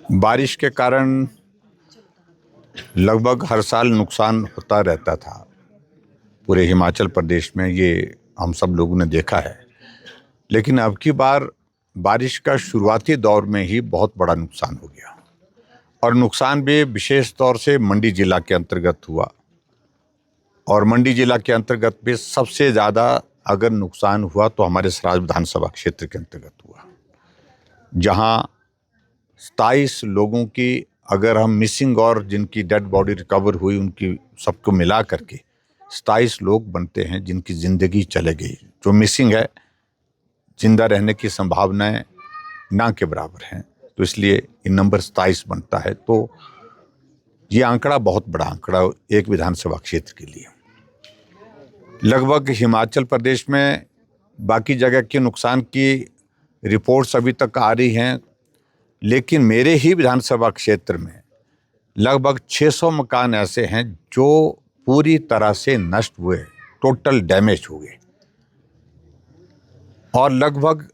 बारिश के कारण लगभग हर साल नुकसान होता रहता था पूरे हिमाचल प्रदेश में, ये हम सब लोगों ने देखा है। लेकिन अब की बार बारिश का शुरुआती दौर में ही बहुत बड़ा नुकसान हो गया, और नुकसान भी विशेष तौर से मंडी जिला के अंतर्गत हुआ। और मंडी जिला के अंतर्गत भी सबसे ज़्यादा अगर नुकसान हुआ तो हमारे सराज विधानसभा क्षेत्र के अंतर्गत हुआ, जहां 27 लोगों की, अगर हम मिसिंग और जिनकी डेड बॉडी रिकवर हुई उनकी सबको मिला करके 27 लोग बनते हैं जिनकी ज़िंदगी चले गई। जो मिसिंग है, जिंदा रहने की संभावनाएं ना के बराबर हैं, तो इसलिए ये नंबर 27 बनता है। तो ये आंकड़ा बहुत बड़ा आंकड़ा एक विधानसभा क्षेत्र के लिए। लगभग हिमाचल प्रदेश में बाकी जगह के नुकसान की रिपोर्ट्स अभी तक आ रही हैं, लेकिन मेरे ही विधानसभा क्षेत्र में लगभग 600 मकान ऐसे हैं जो पूरी तरह से नष्ट हुए, टोटल डैमेज हो गए। और लगभग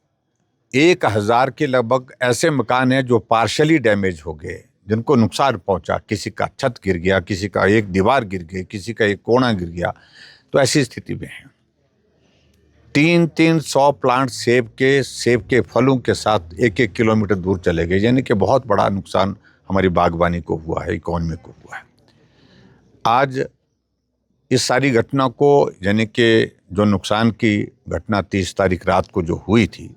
1000 के लगभग ऐसे मकान हैं जो पार्शली डैमेज हो गए, जिनको नुकसान पहुंचा। किसी का छत गिर गया, किसी का एक दीवार गिर गई, किसी का एक कोना गिर गया। तो ऐसी स्थिति में है। 300 प्लांट सेब के फलों के साथ 1-1 किलोमीटर दूर चले गए, यानी कि बहुत बड़ा नुकसान हमारी बागवानी को हुआ है, इकोनॉमी को हुआ है। आज इस सारी घटना को, यानी कि जो नुकसान की घटना 30 तारीख रात को जो हुई थी,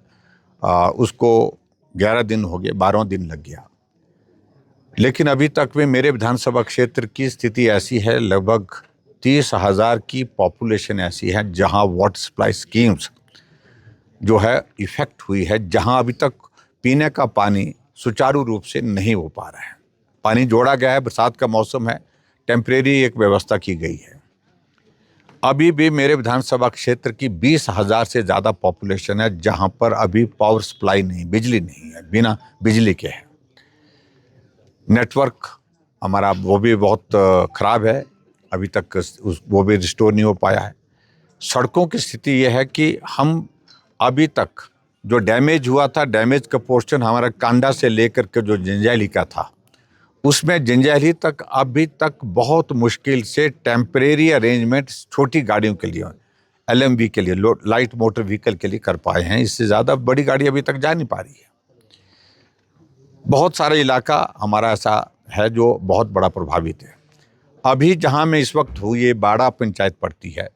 उसको 11 दिन हो गए, 12वां दिन लग गया। लेकिन अभी तक में मेरे विधानसभा क्षेत्र की स्थिति ऐसी है, लगभग 30,000 की पॉपुलेशन ऐसी है जहां वाटर सप्लाई स्कीम्स जो है इफेक्ट हुई है, जहां अभी तक पीने का पानी सुचारू रूप से नहीं हो पा रहा है। पानी जोड़ा गया है, बरसात का मौसम है, टेम्परेरी एक व्यवस्था की गई है। अभी भी मेरे विधानसभा क्षेत्र की 20,000 से ज़्यादा पॉपुलेशन है जहां पर अभी पावर सप्लाई नहीं, बिजली नहीं है, बिना बिजली के है। नेटवर्क हमारा वो भी बहुत ख़राब है, अभी तक वो भी रिस्टोर नहीं हो पाया है। सड़कों की स्थिति ये है कि हम अभी तक जो डैमेज हुआ था, डैमेज का पोर्शन हमारा कांडा से लेकर के जो जंजैहली का था, उसमें जंजैहली तक अभी तक बहुत मुश्किल से टेम्परेरी अरेंजमेंट छोटी गाड़ियों के लिए, LMV के लिए, लाइट मोटर व्हीकल के लिए कर पाए हैं। इससे ज़्यादा बड़ी गाड़ी अभी तक जा नहीं पा रही है। बहुत सारा इलाका हमारा ऐसा है जो बहुत बड़ा प्रभावित है। अभी जहां मैं इस वक्त हूँ, ये बाड़ा पंचायत पड़ती है,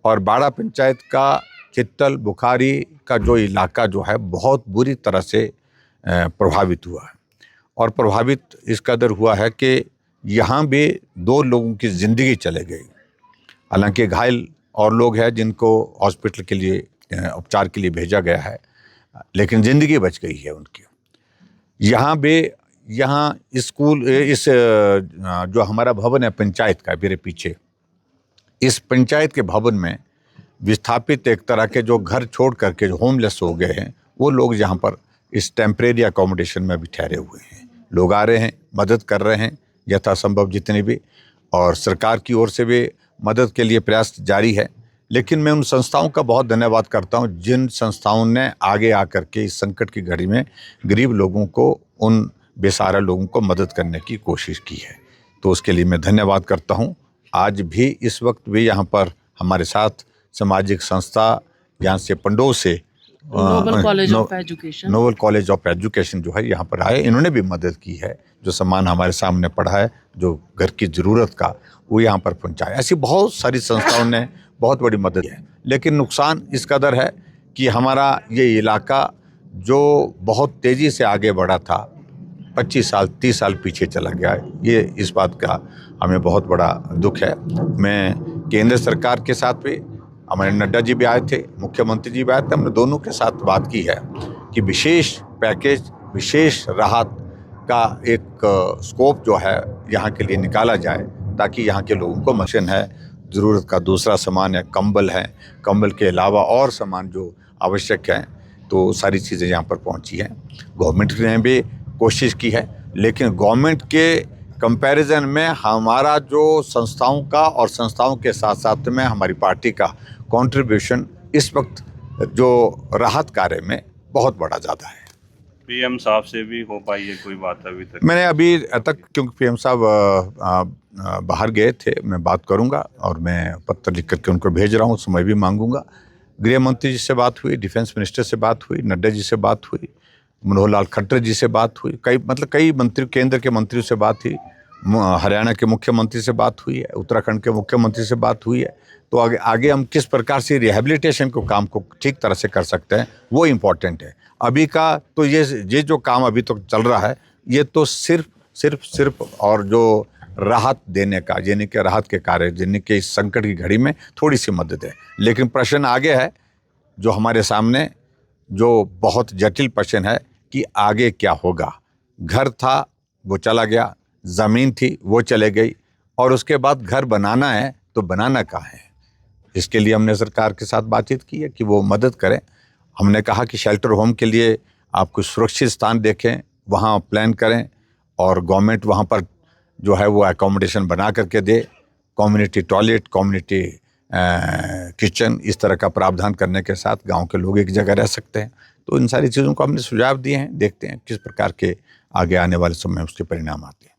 और बाड़ा पंचायत का चित्तल बुखारी का जो इलाका जो है बहुत बुरी तरह से प्रभावित हुआ है। और प्रभावित इस कदर हुआ है कि यहाँ भी 2 लोगों की ज़िंदगी चले गई। हालांकि घायल और लोग हैं जिनको हॉस्पिटल के लिए उपचार के लिए भेजा गया है, लेकिन ज़िंदगी बच गई है उनकी। यहाँ स्कूल, इस जो हमारा भवन है पंचायत का, मेरे पीछे, इस पंचायत के भवन में विस्थापित एक तरह के जो घर छोड़ करके जो होमलेस हो गए हैं, वो लोग यहाँ पर इस टेम्परेरी अकोमोडेशन में भी ठहरे हुए हैं। लोग आ रहे हैं, मदद कर रहे हैं यथासंभव जितनी भी, और सरकार की ओर से भी मदद के लिए प्रयास जारी है। लेकिन मैं उन संस्थाओं का बहुत धन्यवाद करता हूं जिन संस्थाओं ने आगे आकर के इस संकट की घड़ी में गरीब लोगों को, उन बेसहारा लोगों को मदद करने की कोशिश की है। तो उसके लिए मैं धन्यवाद करता हूं। आज भी इस वक्त भी यहाँ पर हमारे साथ सामाजिक संस्था, यहाँ से पंडोह से नोबल कॉलेज ऑफ एजुकेशन जो है यहाँ पर आए, इन्होंने भी मदद की है। जो सामान हमारे सामने पड़ा है, जो घर की ज़रूरत का, वो यहाँ पर पहुँचाया। ऐसी बहुत सारी संस्थाओं ने बहुत बड़ी मदद की है। लेकिन नुकसान इस कदर है कि हमारा ये इलाका जो बहुत तेज़ी से आगे बढ़ा था, 25 साल 30 साल पीछे चला गया है। ये इस बात का हमें बहुत बड़ा दुख है। मैं केंद्र सरकार के साथ भी, हमारे नड्डा जी भी आए थे, मुख्यमंत्री जी भी आए थे, हमने दोनों के साथ बात की है कि विशेष पैकेज, विशेष राहत का एक स्कोप जो है यहाँ के लिए निकाला जाए, ताकि यहाँ के लोगों को मशीन है, ज़रूरत का दूसरा सामान है, कंबल है, कंबल के अलावा और सामान जो आवश्यक है, तो सारी चीज़ें यहाँ पर पहुँची हैं। गवर्नमेंट ने भी कोशिश की है, लेकिन गवर्नमेंट के कंपैरिजन में हमारा जो संस्थाओं का, और संस्थाओं के साथ साथ में हमारी पार्टी का कंट्रीब्यूशन इस वक्त जो राहत कार्य में बहुत बड़ा ज़्यादा है। पीएम साहब से भी हो पाई है कोई बात अभी तक? मैंने अभी तक, क्योंकि पीएम साहब बाहर गए थे, मैं बात करूंगा और मैं पत्र लिख करके उनको भेज रहा हूँ, समय भी मांगूंगा। गृह मंत्री जी से बात हुई, डिफेंस मिनिस्टर से बात हुई, नड्डा जी से बात हुई, मनोहर लाल खट्टर जी से बात हुई, कई मंत्री, केंद्र के मंत्रियों से बात हुई, हरियाणा के मुख्यमंत्री से बात हुई है, उत्तराखंड के मुख्यमंत्री से बात हुई है। तो आगे आगे हम किस प्रकार से रिहेबिलिटेशन को काम को ठीक तरह से कर सकते हैं, वो इम्पोर्टेंट है। अभी का तो ये जो काम अभी तो चल रहा है, ये तो सिर्फ और जो राहत देने का, यानी कि राहत के कार्य, यानी कि इस संकट की घड़ी में थोड़ी सी मदद है। लेकिन प्रश्न आगे है, जो हमारे सामने जो बहुत जटिल प्रश्न है कि आगे क्या होगा। घर था वो चला गया, ज़मीन थी वो चले गई, और उसके बाद घर बनाना है तो बनाना कहाँ है। इसके लिए हमने सरकार के साथ बातचीत की है कि वो मदद करें। हमने कहा कि शेल्टर होम के लिए आप कुछ सुरक्षित स्थान देखें, वहाँ प्लान करें, और गवर्नमेंट वहाँ पर जो है वो एकोमोडेशन बना करके दे, कम्युनिटी टॉयलेट, कम्युनिटी किचन, इस तरह का प्रावधान करने के साथ गांव के लोग एक जगह रह सकते हैं। तो इन सारी चीज़ों को हमने सुझाव दिए हैं, देखते हैं किस प्रकार के आगे आने वाले समय में उसके परिणाम आते हैं।